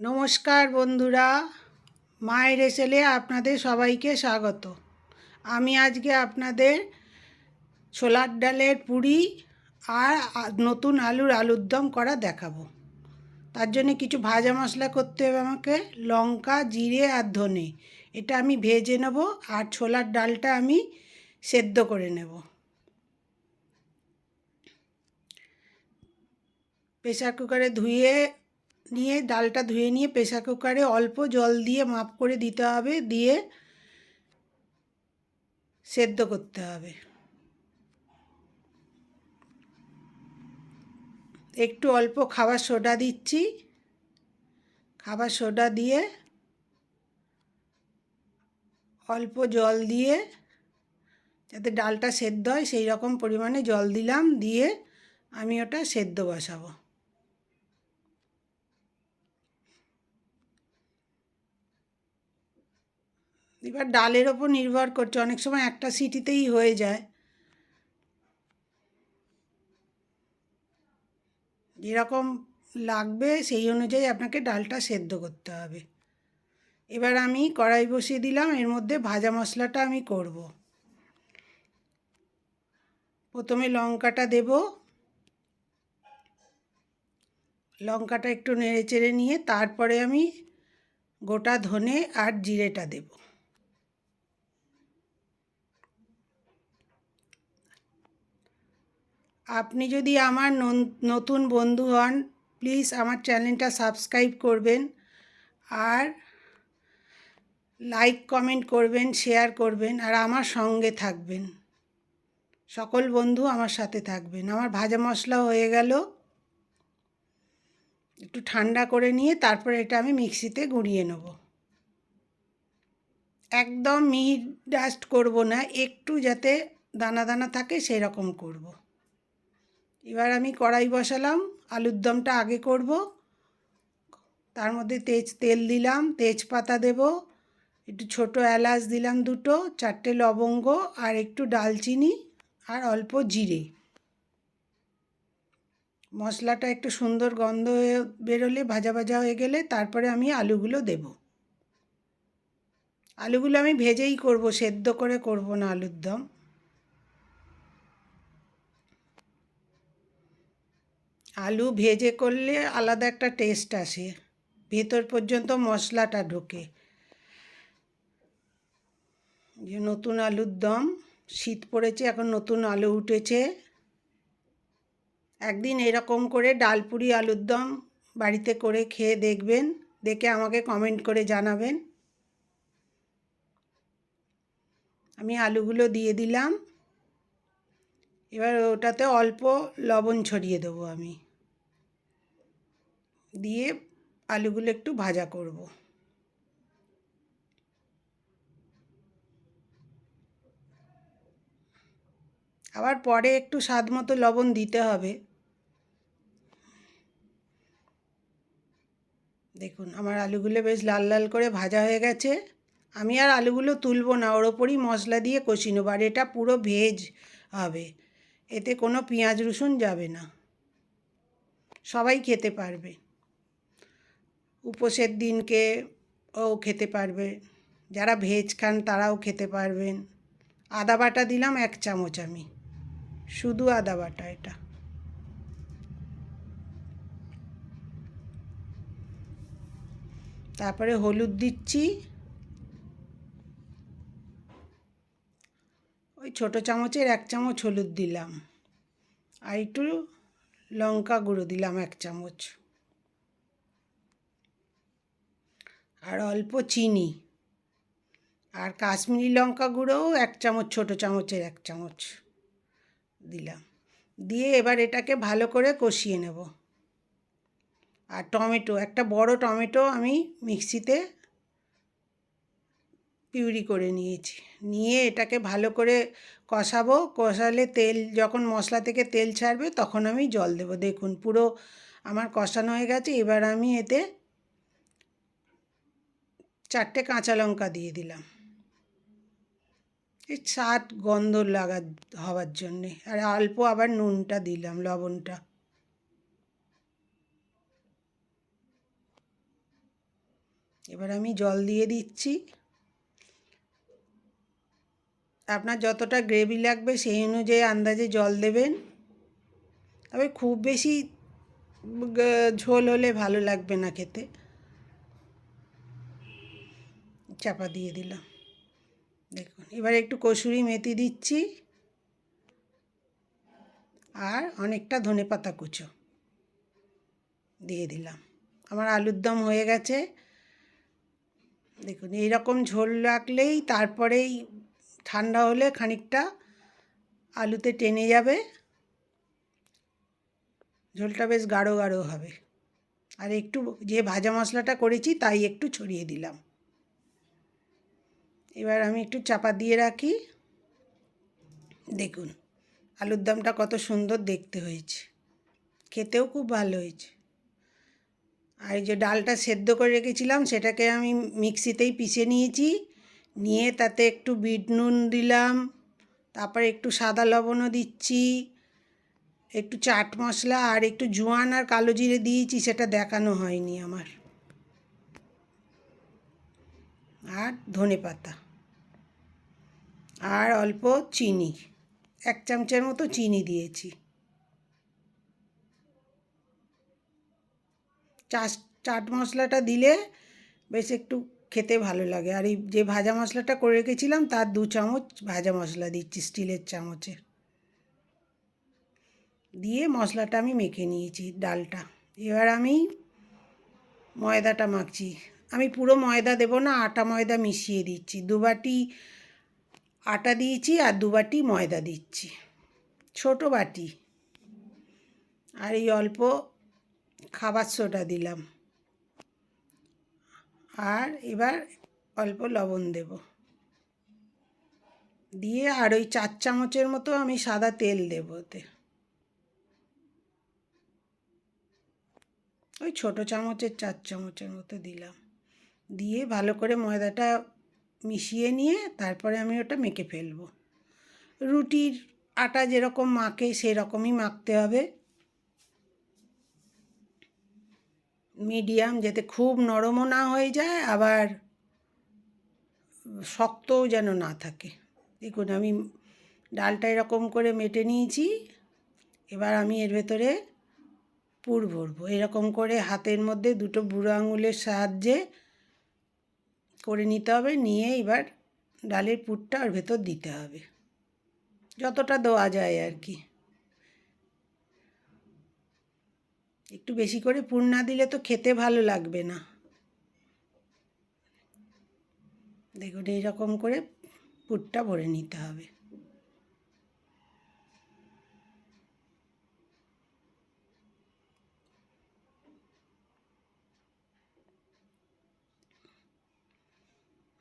নমস্কার বন্ধুরা, মায়ের এসেলে আপনাদের সবাইকে স্বাগত। আমি আজকে আপনাদের ছোলার ডালের পুরি আর নতুন আলুর দম করা দেখাবো। তার জন্য কিছু ভাজা মশলা করতে হবে আমাকে। লঙ্কা, জিরে আর ধনে এটা আমি ভেজে নেব, আর ছোলার ডালটা আমি সেদ্ধ করে নেব। প্রেসার কুকারে ডালটা ধুয়ে নিয়ে প্রেসার কুকারে অল্প জল দিয়ে মাপ করে দিতে হবে, দিয়ে সেদ্ধ করতে হবে। একটু অল্প খাবার সোডা দিচ্ছি। খাবার সোডা দিয়ে অল্প জল দিয়ে যাতে ডালটা সেদ্ধ হয় সেই রকম পরিমাণে জল দিলাম, দিয়ে আমি ওটা সেদ্ধ বসাবো। এবার ডালের ওপর নির্ভর করছে, অনেক সময় একটা সিটিতেই হয়ে যায়। যেরকম লাগবে সেই অনুযায়ী আপনাকে ডালটা সেদ্ধ করতে হবে। এবার আমি কড়াই বসিয়ে দিলাম, এর মধ্যে ভাজা মশলাটা আমি করব। প্রথমে লঙ্কাটা দেব। লঙ্কাটা একটু নেড়ে চেড়ে নিয়ে তারপরে আমি গোটা ধনে আর জিরেটা দেব। আপনি যদি আমার নতুন বন্ধু হন, প্লিজ আমার চ্যানেলটা সাবস্ক্রাইব করবেন, আর লাইক কমেন্ট করবেন, শেয়ার করবেন, আর আমার সঙ্গে থাকবেন। সকল বন্ধু আমার সাথে থাকবেন। আমার ভাজা মশলা হয়ে গেল, একটু ঠান্ডা করে নিয়ে তারপরে এটা আমি মিক্সিতে গুঁড়িয়ে নেব। একদম মিহি ডাস্ট করব না, একটু যাতে দানা দানা থাকে সেই রকম করব। এবার আমি কড়াই বসালাম, আলুর দমটা আগে করব। তার মধ্যে তেল দিলাম, তেজপাতা দেব, একটু ছোটো এলাচ দিলাম দুটো, 4টে লবঙ্গ আর একটু ডালচিনি আর অল্প জিরে। মশলাটা একটু সুন্দর গন্ধ হয়ে বেরোলে, ভাজা ভাজা হয়ে গেলে তারপরে আমি আলুগুলো দেব। আলুগুলো আমি ভেজেই করব, সেদ্ধ করে করব না আলুর দম। আলু ভেজে করলে আলাদা একটা টেস্ট আসে, ভেতর পর্যন্ত মশলাটা ঢোকে। যে নতুন আলুর দম, শীত পড়েছে, এখন নতুন আলু উঠেছে। একদিন এরকম করে ডালপুরি আলুর দম বাড়িতে করে খেয়ে দেখবেন, দেখে আমাকে কমেন্ট করে জানাবেন। আমি আলুগুলো দিয়ে দিলাম। এবার ওটাতে অল্প লবণ ছড়িয়ে দেবো আমি, দিয়ে আলুগুলো একটু ভাজা করব। আবার পরে একটু স্বাদ মতো লবণ দিতে হবে। দেখুন আমার আলুগুলো বেশ লাল লাল করে ভাজা হয়ে গেছে। আমি আর আলুগুলো তুলব না, ওর ওপরই মশলা দিয়ে কষিয়ে নেব। আর এটা পুরো ভেজ হবে, এতে কোনো পেঁয়াজ রসুন যাবে না, সবাই খেতে পারবে। উপোসের দিনকে ও খেতে পারবে, যারা ভেজ খান তারাও খেতে পারবেন। আদা বাটা দিলাম 1 চামচ, আমি শুধু আদা বাটা এটা। তারপরে হলুদ দিচ্ছি, ওই ছোটো চামচের 1 চামচ হলুদ দিলাম, আর একটু লঙ্কা গুঁড়ো দিলাম 1 চামচ, আর অল্প চিনি, আর কাশ্মীরি লঙ্কা গুঁড়োও 1 চামচ, ছোটো চামচের 1 চামচ দিলাম। দিয়ে এবার এটাকে ভালো করে কষিয়ে নেব। আর টমেটো, একটা বড় টমেটো আমি মিক্সিতে পিউরি করে নিয়েছি, নিয়ে এটাকে ভালো করে কষাবো। কষালে তেল যখন মশলা থেকে তেল ছাড়বে তখন আমি জল দেব। দেখুন পুরো আমার কষানো হয়ে গেছে। এবার আমি এতে 4টে কাঁচা লঙ্কা দিয়ে দিলাম, এই স্বাদ গন্ধ হওয়ার জন্যে। আর অল্প আবার নুনটা দিলাম, লবণটা। এবার আমি জল দিয়ে দিচ্ছি। আপনার যতটা গ্রেভি লাগবে সেই অনুযায়ী আন্দাজে জল দেবেন। তবে খুব বেশি ঝোল হলে ভালো লাগবে না খেতে। চাপা দিয়ে দিলাম। দেখুন, এবার একটু কসুরি মেথি দিচ্ছি আর অনেকটা ধনেপাতা কুচো দিয়ে দিলাম। আমার আলুর দম হয়ে গেছে। দেখুন, এইরকম ঝোল রাখলেই তারপরেই ঠান্ডা হলে খানিকটা আলুতে টেনে যাবে, ঝোলটা বেশ গাঢ় গাঢ় হবে। আর একটু যে ভাজা মশলাটা করেছি তাই একটু ছড়িয়ে দিলাম। এবার আমি একটু চাপা দিয়ে রাখি। দেখুন আলুর দমটা কত সুন্দর দেখতে হয়েছে, খেতেও খুব ভালো হয়েছে। আর এই যে ডালটা সেদ্ধ করে রেখেছিলাম সেটাকে আমি মিক্সিতেই পিষে নিয়েছি, নিয়ে তাতে একটু বিট নুন দিলাম, তারপরে একটু সাদা লবণও দিচ্ছি, একটু চাট মশলা আর একটু জোয়ান আর কালো জিরে দিয়েছি, সেটা দেখানো হয়নি আমার, আর ধনেপাতা আর অল্প চিনি, 1 চামচের মতো চিনি দিয়েছি। চাট মশলাটা দিলে বেশ একটু খেতে ভালো লাগে। আর এই যে ভাজা মশলাটা করে রেখেছিলাম তার 2 চামচ ভাজা মশলা দিচ্ছি স্টিলের চামচে, দিয়ে মশলাটা আমি মেখে নিয়েছি ডালটা। এবার আমি ময়দাটা মাখছি। আমি পুরো ময়দা দেব না, আটা ময়দা মিশিয়ে দিচ্ছি। 2 বাটি আটা দিয়েছি আর 2 বাটি ময়দা দিচ্ছি, ছোট বাটি। আর এই অল্প খাবার সোডা দিলাম, আর এবার অল্প লবণ দেব, দিয়ে আর ওই 4 চামচের মতো আমি সাদা তেল দেব ওতে, ওই ছোটো চামচের 4 চামচের মতো দিলাম। দিয়ে ভালো করে ময়দাটা মিশিয়ে নিয়ে তারপরে আমি ওটা মেখে ফেলবো। রুটির আটা যেরকম মাখে সেরকমই মাখতে হবে, মিডিয়াম, যাতে খুব নরমও না হয়ে যায় আবার শক্তও যেন না থাকে। দেখুন আমি ডালটা এরকম করে মেটে নিয়েছি। এবার আমি এর ভেতরে পুর ভরবো। এরকম করে হাতের মধ্যে 2টো বুড়ো আঙুলের সাহায্যে করে নিতে হবে, নিয়ে এবার ডালের পুরটা ওর ভেতর দিতে হবে, যতটা দেওয়া যায় আর কি। একটু বেশি করে পুর না দিলে তো খেতে ভালো লাগবে না। দেখুন এইরকম করে পুরটা ভরে নিতে হবে।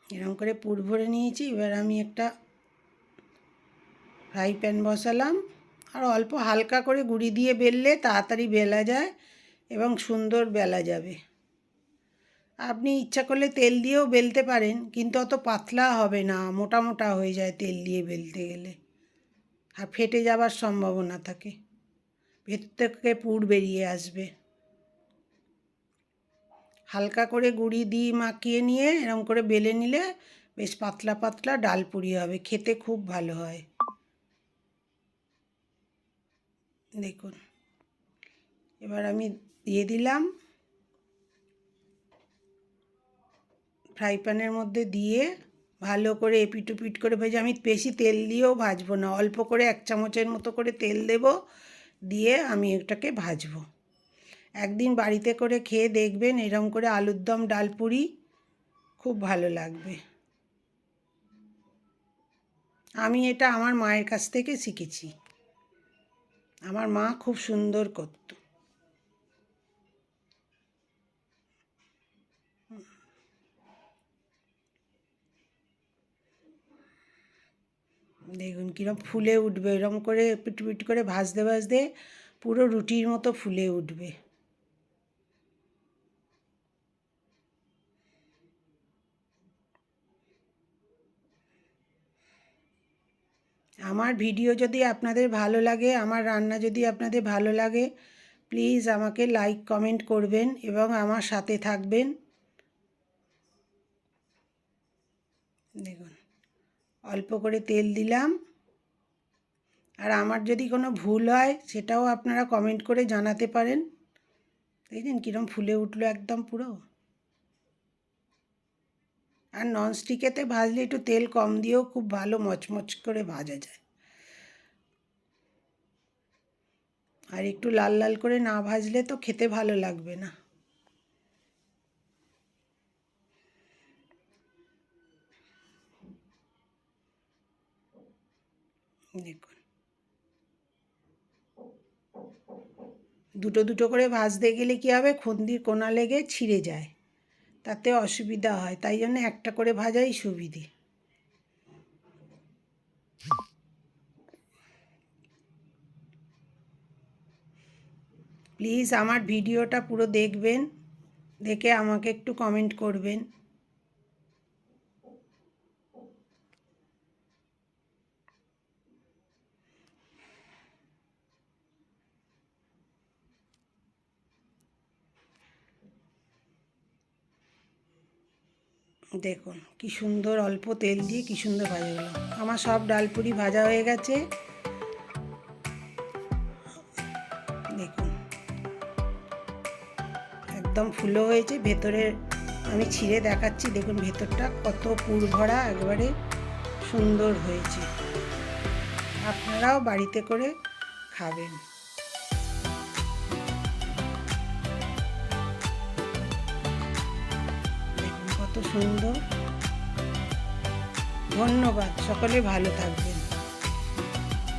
এরকম করে পুর ভরে নিয়েছি। এবার আমি একটা ফ্রাই প্যান বসালাম, আর অল্প হালকা করে গুঁড়ি দিয়ে বেললে তাড়াতাড়ি বেলা যায় এবং সুন্দর বেলা যাবে। আপনি ইচ্ছা করলে তেল দিয়েও বেলতে পারেন, কিন্তু অত পাতলা হবে না, মোটা মোটা হয়ে যায় তেল দিয়ে বেলতে গেলে, আর ফেটে যাবার সম্ভাবনা থাকে, ভেতর থেকে পুর বেরিয়ে আসবে। হালকা করে গুঁড়ি দিয়ে মাখিয়ে নিয়ে এরকম করে বেলে নিলে বেশ পাতলা পাতলা ডাল পুরি হবে, খেতে খুব ভালো হয়। দেখুন এবার আমি দিয়ে দিলাম ফ্রাই প্যানের মধ্যে, দিয়ে ভালো করে এপিট ওপিট করে ভেজে, আমি বেশি তেল দিয়েও ভাজবো না, অল্প করে 1 চামচের মতো করে তেল দেব, দিয়ে আমি এটাকে ভাজবো। একদিন বাড়িতে করে খেয়ে দেখবেন, এরকম করে আলুর দম ডাল পুরি খুব ভালো লাগবে। আমি এটা আমার মায়ের কাছ থেকে শিখেছি, আমার মা খুব সুন্দর করত। দেখুন কীরকম ফুলে উঠবে, এরকম করে পিট পিট করে ভাজতে ভাজতে পুরো রুটির মতো ফুলে উঠবে। আমার ভিডিও যদি আপনাদের ভালো লাগে, আমার রান্না যদি আপনাদের ভালো লাগে, প্লিজ আমাকে লাইক কমেন্ট করবেন এবং আমার সাথে থাকবেন। দেখুন অল্প করে তেল দিলাম। আর আমার যদি কোনো ভুল হয় সেটাও আপনারা কমেন্ট করে জানাতে পারেন। দেখছেন কীরকম ফুলে উঠলো একদম পুরো। আর ননস্টিকেতে ভাজলে একটু তেল কম দিয়েও খুব ভালো মচমচ করে ভাজা যায়। আর একটু লাল লাল করে না ভাজলে তো খেতে ভালো লাগবে না। দেখুন দুটো দুটো করে ভাজতে গেলে কী হবে, খুন্তির কোনা লেগে ছিঁড়ে যায়, তাতে অসুবিধা হয়। তাই জন্য একটা করে ভাজাই সুবিধে। প্লিজ আমার ভিডিওটা পুরো দেখবেন, দেখে আমাকে একটু কমেন্ট করবেন। দেখুন কি সুন্দর অল্প তেল দিয়ে কি সুন্দর ভাজা হলো। আমার সব ডালপুরি ভাজা হয়ে গেছে। দেখুন একদম ফুলো হয়েছে, ভেতরে আমি ছিঁড়ে দেখাচ্ছি। দেখুন ভেতরটা কত পুর ভরা, একবারে সুন্দর হয়েছে। আপনারাও বাড়িতে করে খাবেন। দেখুন কত সুন্দর। ধন্যবাদ, সকলে ভালো থাকবেন।